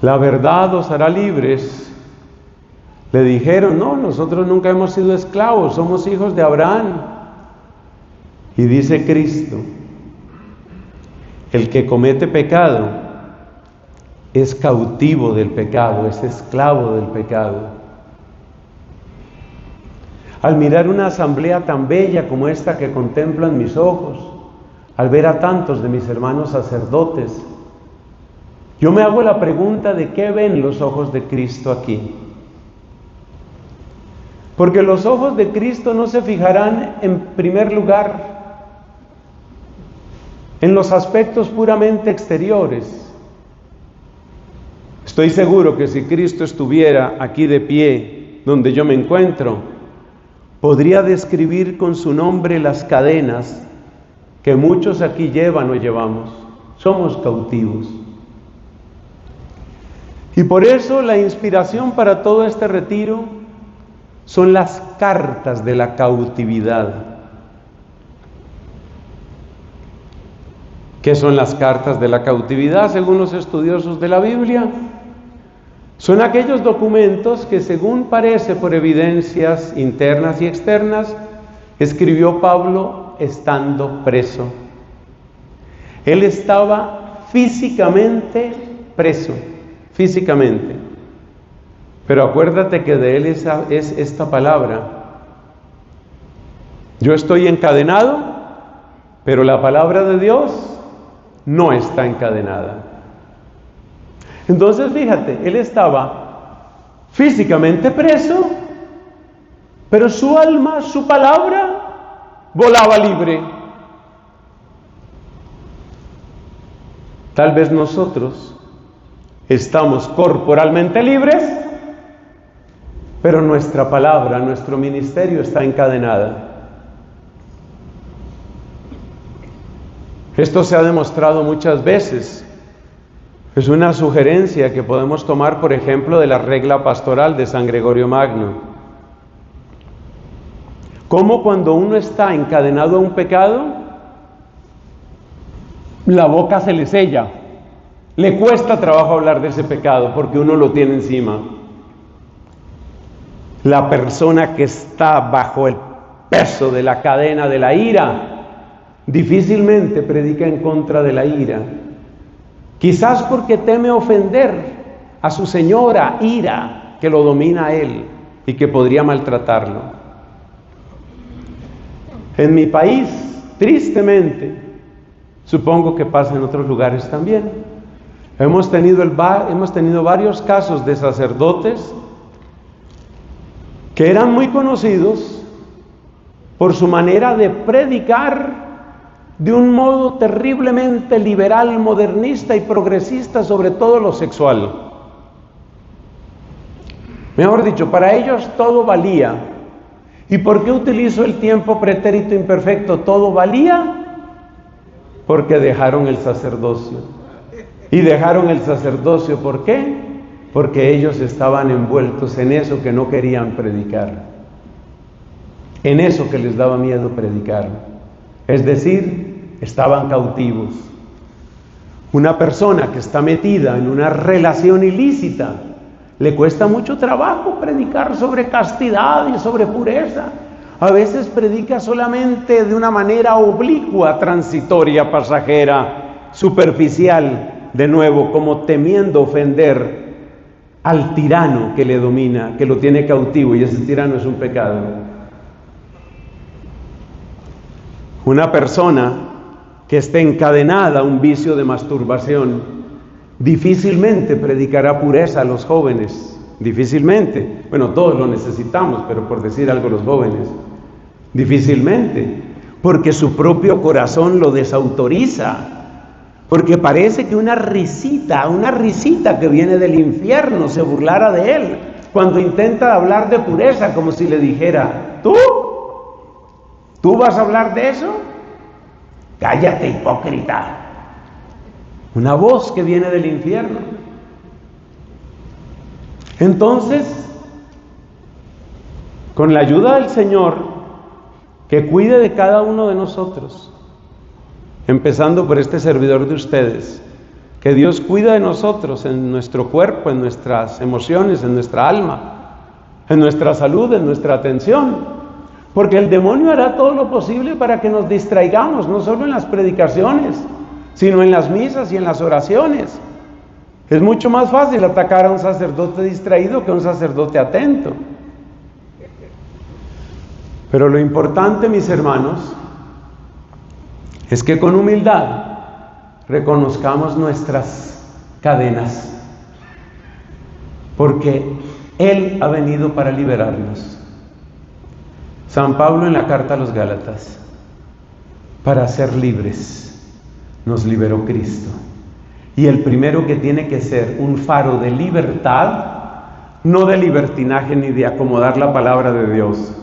la verdad os hará libres. Le dijeron, no, nosotros nunca hemos sido esclavos, somos hijos de Abraham. Y dice Cristo, el que comete pecado es cautivo del pecado, es esclavo del pecado. Al mirar una asamblea tan bella como esta que contemplan mis ojos, al ver a tantos de mis hermanos sacerdotes, yo me hago la pregunta de qué ven los ojos de Cristo aquí. Porque los ojos de Cristo no se fijarán en primer lugar en los aspectos puramente exteriores. Estoy seguro que si Cristo estuviera aquí de pie, donde yo me encuentro, podría describir con su nombre las cadenas que muchos aquí llevan o llevamos. Somos cautivos. Y por eso la inspiración para todo este retiro son las cartas de la cautividad. ¿Qué son las cartas de la cautividad según los estudiosos de la Biblia? Son aquellos documentos que, según parece por evidencias internas y externas, escribió Pablo estando preso. Él estaba físicamente preso, físicamente. Pero acuérdate que de él es esta palabra. Yo estoy encadenado, pero la palabra de Dios no está encadenada. Entonces, fíjate, él estaba físicamente preso, pero su alma, su palabra, volaba libre. Tal vez nosotros estamos corporalmente libres, pero nuestra palabra, nuestro ministerio está encadenada. Esto se ha demostrado muchas veces. Es una sugerencia que podemos tomar, por ejemplo, de la regla pastoral de San Gregorio Magno. Cómo cuando uno está encadenado a un pecado, la boca se le sella. Le cuesta trabajo hablar de ese pecado porque uno lo tiene encima. La persona que está bajo el peso de la cadena de la ira, difícilmente predica en contra de la ira. Quizás porque teme ofender a su señora ira, que lo domina a él y que podría maltratarlo. En mi país, tristemente, supongo que pasa en otros lugares también, hemos tenido varios casos de sacerdotes que eran muy conocidos por su manera de predicar de un modo terriblemente liberal, modernista y progresista sobre todo lo sexual. Mejor dicho, para ellos todo valía. ¿Y por qué utilizo el tiempo pretérito imperfecto? Todo valía Porque dejaron el sacerdocio. Y dejaron el sacerdocio, ¿por qué? Porque ellos estaban envueltos en eso que no querían predicar, en eso que les daba miedo predicar. Es decir, estaban cautivos. Una persona que está metida en una relación ilícita, le cuesta mucho trabajo predicar sobre castidad y sobre pureza. A veces predica solamente de una manera oblicua, transitoria, pasajera, superficial, de nuevo, como temiendo ofender al tirano que le domina, que lo tiene cautivo, y ese tirano es un pecado. Una persona que esté encadenada a un vicio de masturbación difícilmente predicará pureza a los jóvenes, difícilmente. Bueno, todos lo necesitamos, pero por decir algo, los jóvenes, difícilmente, porque su propio corazón lo desautoriza, porque parece que una risita que viene del infierno se burlara de él cuando intenta hablar de pureza, como si le dijera: ¿Tú vas a hablar de eso? Cállate, hipócrita. Una voz que viene del infierno. Entonces, con la ayuda del Señor, que cuide de cada uno de nosotros, empezando por este servidor de ustedes, que Dios cuida de nosotros en nuestro cuerpo, en nuestras emociones, en nuestra alma, en nuestra salud, en nuestra atención, porque el demonio hará todo lo posible para que nos distraigamos, no solo en las predicaciones, sino en las misas y en las oraciones. Es mucho más fácil atacar a un sacerdote distraído que a un sacerdote atento. Pero lo importante, mis hermanos, es que con humildad reconozcamos nuestras cadenas, porque Él ha venido para liberarnos. San Pablo en la carta a los Gálatas: para ser libres nos liberó Cristo. Y el primero que tiene que ser un faro de libertad, no de libertinaje ni de acomodar la palabra de Dios.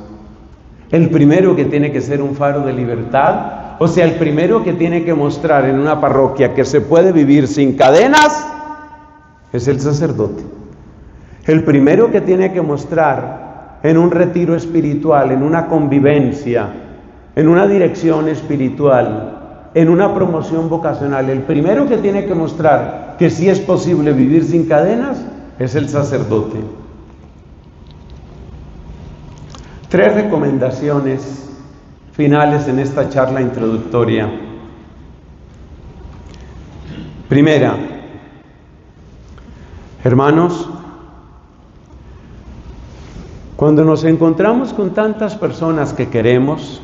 El primero que tiene que ser un faro de libertad, o sea, el primero que tiene que mostrar en una parroquia que se puede vivir sin cadenas, es el sacerdote. El primero que tiene que mostrar en un retiro espiritual, en una convivencia, en una dirección espiritual, en una promoción vocacional, el primero que tiene que mostrar que sí es posible vivir sin cadenas es el sacerdote. 3 recomendaciones finales en esta charla introductoria. Primera, hermanos, cuando nos encontramos con tantas personas que queremos,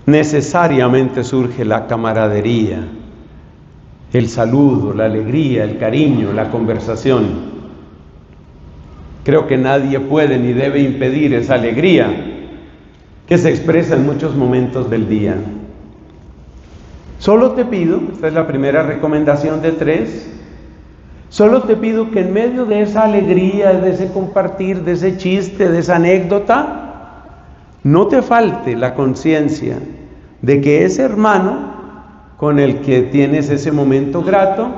necesariamente surge la camaradería, el saludo, la alegría, el cariño, la conversación. Creo que nadie puede ni debe impedir esa alegría que se expresa en muchos momentos del día. Solo te pido, esta es la primera recomendación de 3, solo te pido que en medio de esa alegría, de ese compartir, de ese chiste, de esa anécdota, no te falte la conciencia de que ese hermano con el que tienes ese momento grato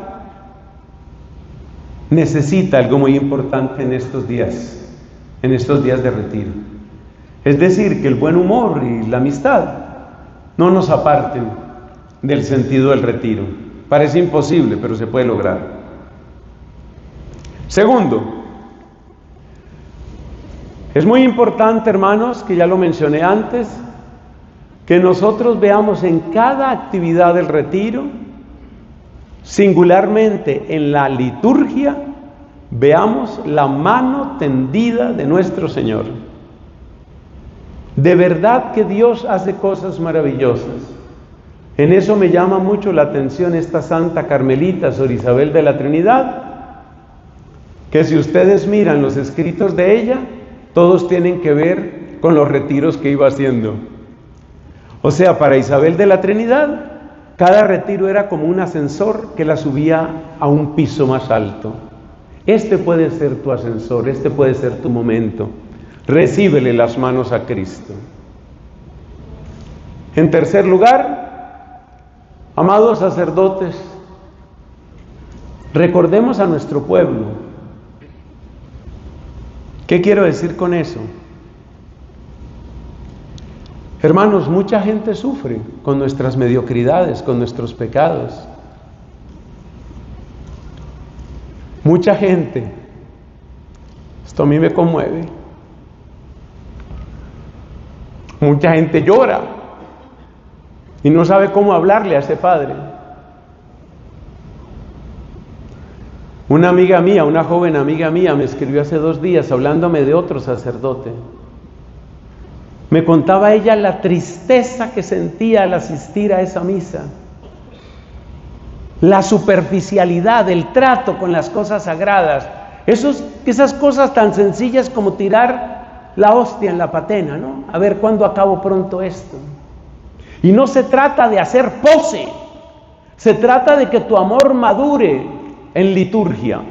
necesita algo muy importante en estos días de retiro. Es decir, que el buen humor y la amistad no nos aparten del sentido del retiro. Parece imposible, pero se puede lograr. Segundo, es muy importante, hermanos, que ya lo mencioné antes, que nosotros veamos en cada actividad del retiro, singularmente en la liturgia, veamos la mano tendida de nuestro Señor. De verdad que Dios hace cosas maravillosas. En eso me llama mucho la atención esta Santa Carmelita, Sor Isabel de la Trinidad, que si ustedes miran los escritos de ella, todos tienen que ver con los retiros que iba haciendo. O sea, para Isabel de la Trinidad, cada retiro era como un ascensor que la subía a un piso más alto. Este puede ser tu ascensor, este puede ser tu momento. Recíbele las manos a Cristo. En tercer lugar, Amados sacerdotes, recordemos a nuestro pueblo. ¿Qué quiero decir con eso? Hermanos, mucha gente sufre con nuestras mediocridades, con nuestros pecados. Mucha gente, esto a mí me conmueve, mucha gente llora y no sabe cómo hablarle a ese padre. Una amiga mía, una joven amiga mía, me escribió hace 2 días hablándome de otro sacerdote. Me contaba ella la tristeza que sentía al asistir a esa misa, la superficialidad, el trato con las cosas sagradas, esas cosas tan sencillas como tirar la hostia en la patena, ¿no? A ver cuándo acabo pronto esto. Y no se trata de hacer pose, se trata de que tu amor madure en liturgia.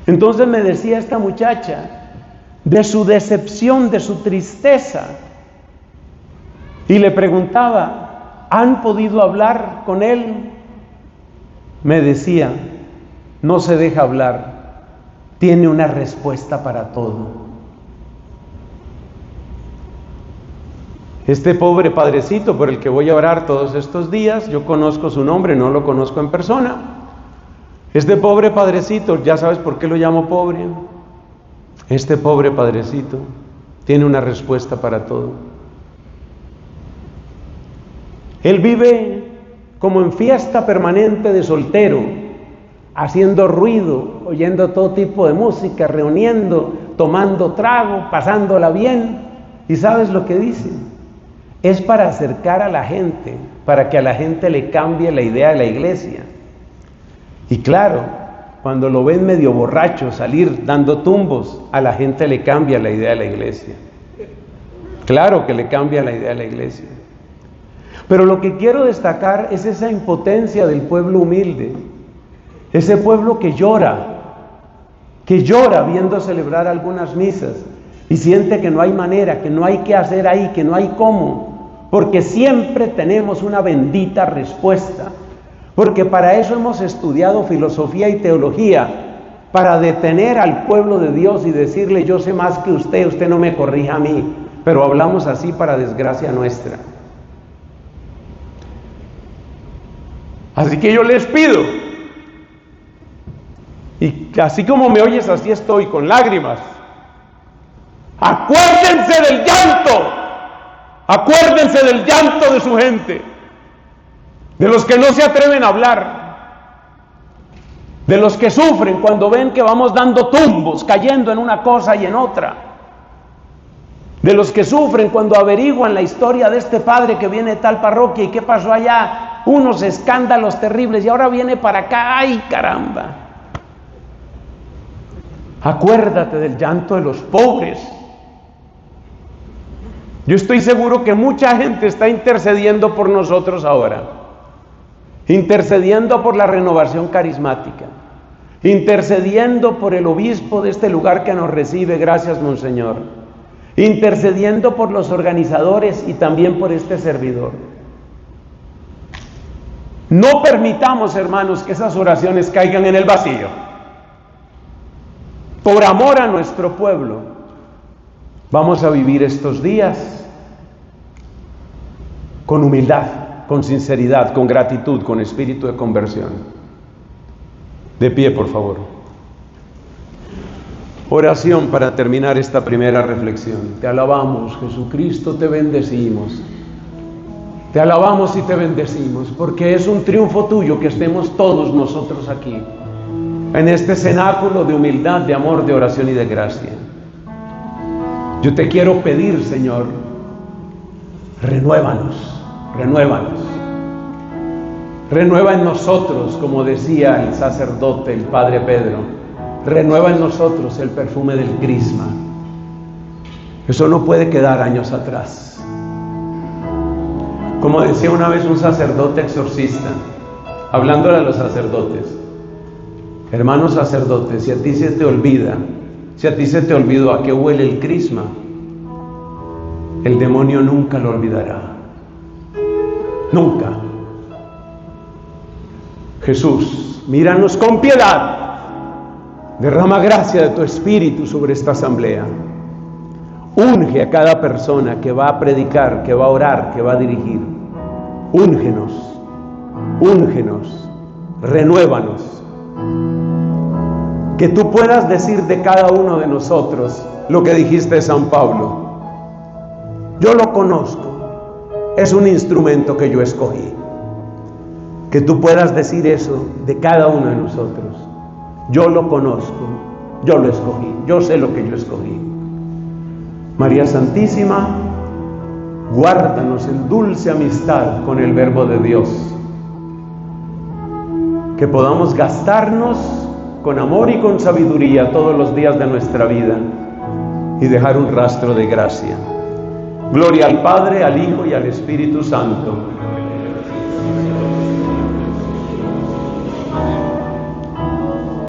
Entonces me decía esta muchacha de su decepción, de su tristeza, y le preguntaba, ¿han podido hablar con él? Me decía, no se deja hablar, tiene una respuesta para todo. Este pobre padrecito por el que voy a orar todos estos días, yo conozco su nombre, no lo conozco en persona. Este pobre padrecito, ya sabes por qué lo llamo pobre. Este pobre padrecito tiene una respuesta para todo. Él vive como en fiesta permanente de soltero, haciendo ruido, oyendo todo tipo de música, reuniendo, tomando trago, pasándola bien. ¿Y sabes lo que dice? Es para acercar a la gente, para que a la gente le cambie la idea de la iglesia. Y claro, cuando lo ven medio borracho salir dando tumbos, a la gente le cambia la idea de la iglesia. Claro que le cambia la idea de la iglesia. Pero lo que quiero destacar es esa impotencia del pueblo humilde, ese pueblo que llora viendo celebrar algunas misas y siente que no hay manera, que no hay qué hacer ahí, que no hay cómo, porque siempre tenemos una bendita respuesta, porque para eso hemos estudiado filosofía y teología, para detener al pueblo de Dios y decirle, yo sé más que usted no me corrija a mí, pero hablamos así para desgracia nuestra. Así que yo les pido, y así como me oyes, así estoy, con lágrimas, acuérdense del llanto de su gente, de los que no se atreven a hablar, de los que sufren cuando ven que vamos dando tumbos, cayendo en una cosa y en otra, de los que sufren cuando averiguan la historia de este padre que viene de tal parroquia y qué pasó allá, unos escándalos terribles y ahora viene para acá, ¡ay caramba! Acuérdate del llanto de los pobres. Yo estoy seguro que mucha gente está intercediendo por nosotros ahora, intercediendo por la renovación carismática, intercediendo por el obispo de este lugar que nos recibe, gracias Monseñor, intercediendo por los organizadores y también por este servidor. No permitamos, hermanos, que esas oraciones caigan en el vacío. Por amor a nuestro pueblo, vamos a vivir estos días con humildad, con sinceridad, con gratitud, con espíritu de conversión. De pie, por favor. Oración para terminar esta primera reflexión. Te alabamos, Jesucristo, te bendecimos. Te alabamos y te bendecimos, porque es un triunfo tuyo que estemos todos nosotros aquí, en este cenáculo de humildad, de amor, de oración y de gracia. Yo te quiero pedir, Señor, renuévanos, renueva en nosotros, como decía el sacerdote, el Padre Pedro, renueva en nosotros el perfume del crisma. Eso no puede quedar años atrás. Como decía una vez un sacerdote exorcista, hablándole a los sacerdotes, hermanos sacerdotes, si a ti se te olvidó a qué huele el crisma, el demonio nunca lo olvidará. Nunca. Jesús, míranos con piedad. Derrama gracia de tu Espíritu sobre esta asamblea. Unge a cada persona que va a predicar, que va a orar, que va a dirigir. Úngenos, úngenos, renuévanos. Que tú puedas decir de cada uno de nosotros lo que dijiste de San Pablo. Yo lo conozco, es un instrumento que yo escogí. Que tú puedas decir eso de cada uno de nosotros. Yo lo conozco, yo lo escogí, yo sé lo que yo escogí. María Santísima, guárdanos en dulce amistad con el Verbo de Dios. Que podamos gastarnos con amor y con sabiduría todos los días de nuestra vida y dejar un rastro de gracia. Gloria al Padre, al Hijo y al Espíritu Santo,